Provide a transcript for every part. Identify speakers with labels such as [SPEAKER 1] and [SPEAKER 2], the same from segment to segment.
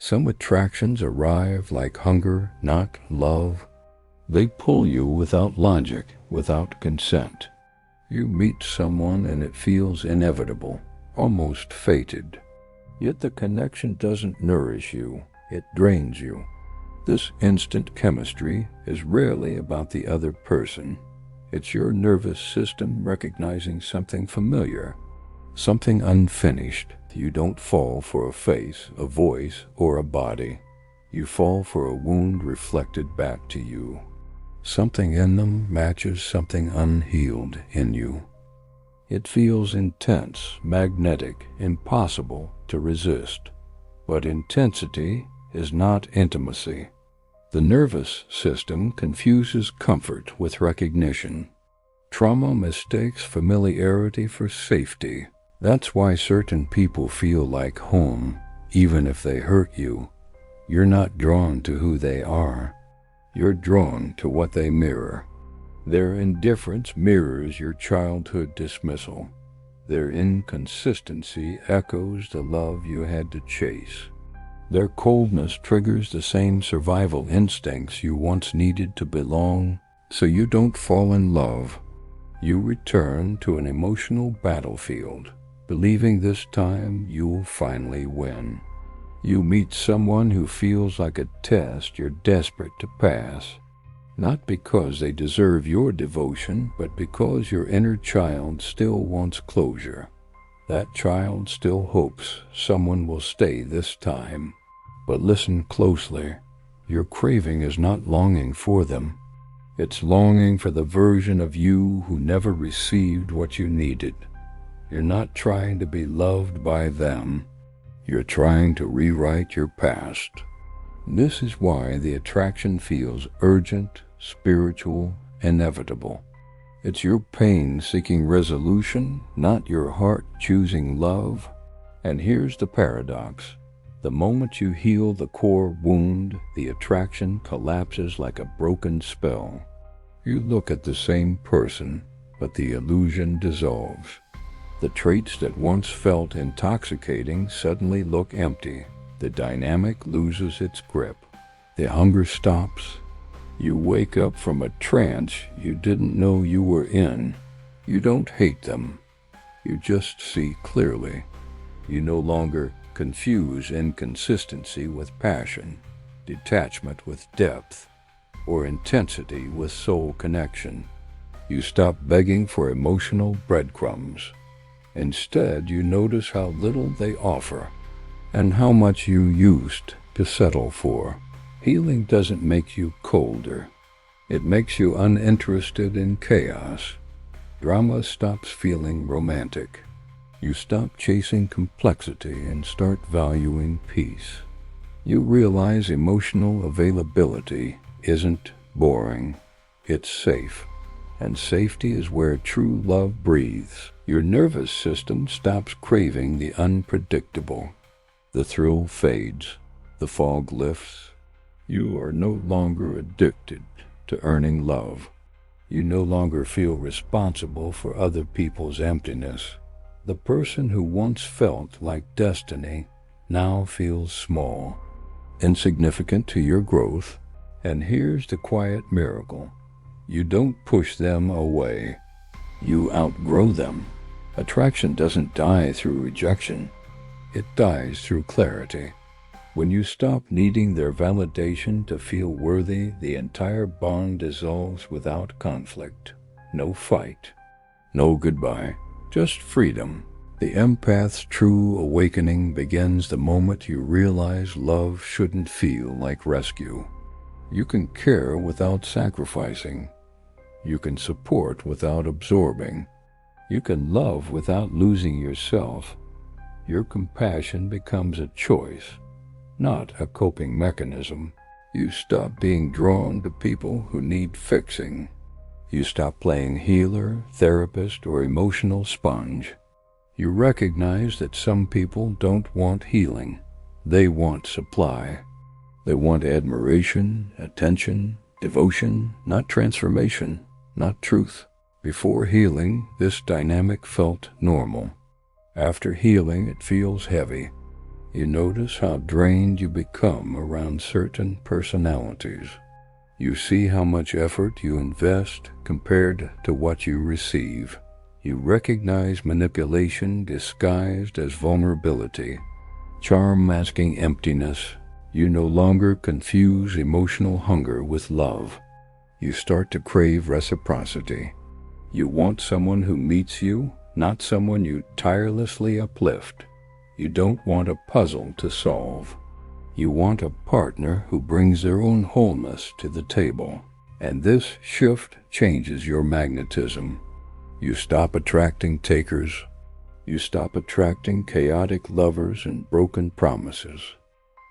[SPEAKER 1] Some attractions arrive like hunger, not love. They pull you without logic, without consent. You meet someone and it feels inevitable, almost fated. Yet the connection doesn't nourish you, it drains you. This instant chemistry is rarely about the other person. It's your nervous system recognizing something familiar, something unfinished. You don't fall for a face, a voice, or a body. You fall for a wound reflected back to you. Something in them matches something unhealed in you. It feels intense, magnetic, impossible to resist. But intensity is not intimacy. The nervous system confuses comfort with recognition. Trauma mistakes familiarity for safety. That's why certain people feel like home, even if they hurt you. You're not drawn to who they are. You're drawn to what they mirror. Their indifference mirrors your childhood dismissal. Their inconsistency echoes the love you had to chase. Their coldness triggers the same survival instincts you once needed to belong, so you don't fall in love. You return to an emotional battlefield, believing this time you'll finally win. You meet someone who feels like a test you're desperate to pass, not because they deserve your devotion, but because your inner child still wants closure. That child still hopes someone will stay this time. But listen closely. Your craving is not longing for them. It's longing for the version of you who never received what you needed. You're not trying to be loved by them. You're trying to rewrite your past. This is why the attraction feels urgent, spiritual, inevitable. It's your pain seeking resolution, not your heart choosing love. And here's the paradox. The moment you heal the core wound, the attraction collapses like a broken spell. You look at the same person, but the illusion dissolves. The traits that once felt intoxicating suddenly look empty. The dynamic loses its grip. The hunger stops. You wake up from a trance you didn't know you were in. You don't hate them. You just see clearly. You no longer confuse inconsistency with passion, detachment with depth, or intensity with soul connection. You stop begging for emotional breadcrumbs. Instead, you notice how little they offer and how much you used to settle for. Healing doesn't make you colder. It makes you uninterested in chaos. Drama stops feeling romantic. You stop chasing complexity and start valuing peace. You realize emotional availability isn't boring. It's safe. And safety is where true love breathes. Your nervous system stops craving the unpredictable. The thrill fades. The fog lifts. You are no longer addicted to earning love. You no longer feel responsible for other people's emptiness. The person who once felt like destiny now feels small, insignificant to your growth. And here's the quiet miracle. You don't push them away. You outgrow them. Attraction doesn't die through rejection. It dies through clarity. When you stop needing their validation to feel worthy, the entire bond dissolves without conflict. No fight. No goodbye. Just freedom. The empath's true awakening begins the moment you realize love shouldn't feel like rescue. You can care without sacrificing. You can support without absorbing. You can love without losing yourself. Your compassion becomes a choice, not a coping mechanism. You stop being drawn to people who need fixing. You stop playing healer, therapist, or emotional sponge. You recognize that some people don't want healing. They want supply. They want admiration, attention, devotion, not transformation, not truth. Before healing, this dynamic felt normal. After healing, it feels heavy. You notice how drained you become around certain personalities. You see how much effort you invest compared to what you receive. You recognize manipulation disguised as vulnerability, charm masking emptiness. You no longer confuse emotional hunger with love. You start to crave reciprocity. You want someone who meets you, not someone you tirelessly uplift. You don't want a puzzle to solve. You want a partner who brings their own wholeness to the table. And this shift changes your magnetism. You stop attracting takers. You stop attracting chaotic lovers and broken promises.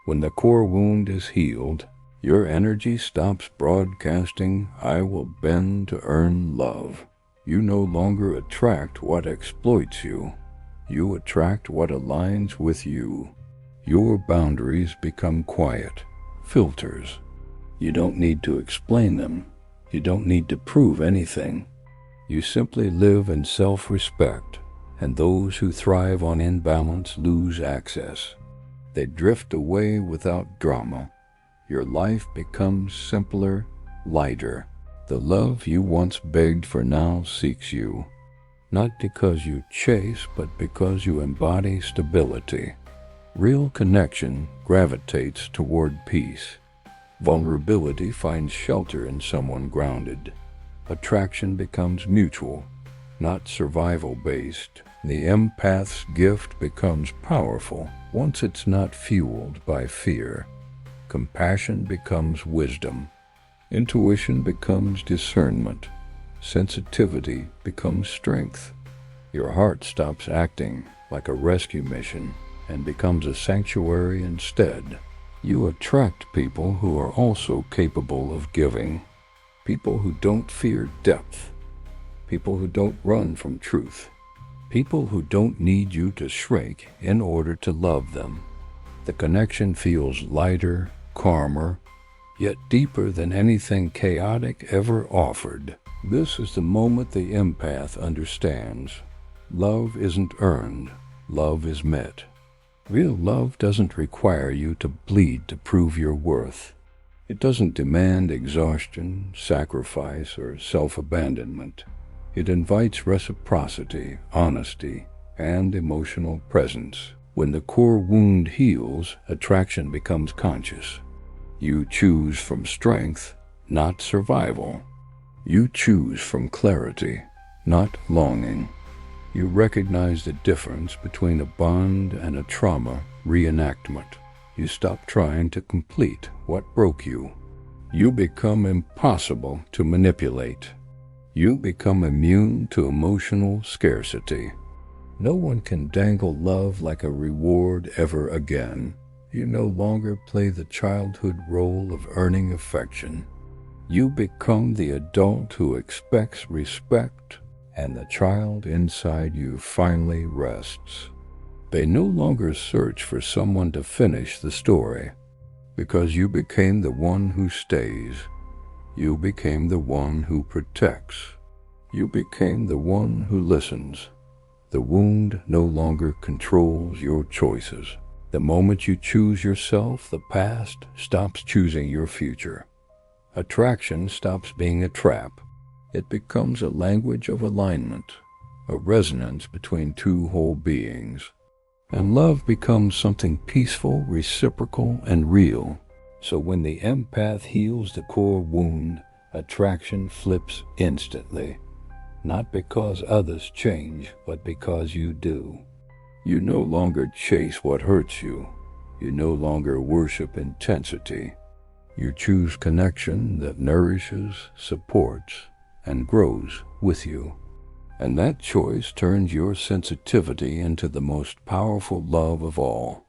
[SPEAKER 1] When the core wound is healed, your energy stops broadcasting, "I will bend to earn love." You no longer attract what exploits you. You attract what aligns with you. Your boundaries become quiet, filters. You don't need to explain them. You don't need to prove anything. You simply live in self-respect, and those who thrive on imbalance lose access. They drift away without drama. Your life becomes simpler, lighter. The love you once begged for now seeks you. Not because you chase, but because you embody stability. Real connection gravitates toward peace. Vulnerability finds shelter in someone grounded. Attraction becomes mutual, not survival-based. The empath's gift becomes powerful once it's not fueled by fear. Compassion becomes wisdom. Intuition becomes discernment. Sensitivity becomes strength. Your heart stops acting like a rescue mission and becomes a sanctuary instead. You attract people who are also capable of giving. People who don't fear depth. People who don't run from truth. People who don't need you to shrink in order to love them. The connection feels lighter, calmer, yet deeper than anything chaotic ever offered. This is the moment the empath understands. Love isn't earned, love is met. Real love doesn't require you to bleed to prove your worth. It doesn't demand exhaustion, sacrifice, or self-abandonment. It invites reciprocity, honesty, and emotional presence. When the core wound heals, attraction becomes conscious. You choose from strength, not survival. You choose from clarity, not longing. You recognize the difference between a bond and a trauma reenactment. You stop trying to complete what broke you. You become impossible to manipulate. You become immune to emotional scarcity. No one can dangle love like a reward ever again. You no longer play the childhood role of earning affection. You become the adult who expects respect, and the child inside you finally rests. They no longer search for someone to finish the story, because you became the one who stays. You became the one who protects. You became the one who listens. The wound no longer controls your choices. The moment you choose yourself, the past stops choosing your future. Attraction stops being a trap. It becomes a language of alignment, a resonance between two whole beings. And love becomes something peaceful, reciprocal, and real. So when the empath heals the core wound, attraction flips instantly. Not because others change, but because you do. You no longer chase what hurts you. You no longer worship intensity. You choose connection that nourishes, supports, and grows with you. And that choice turns your sensitivity into the most powerful love of all.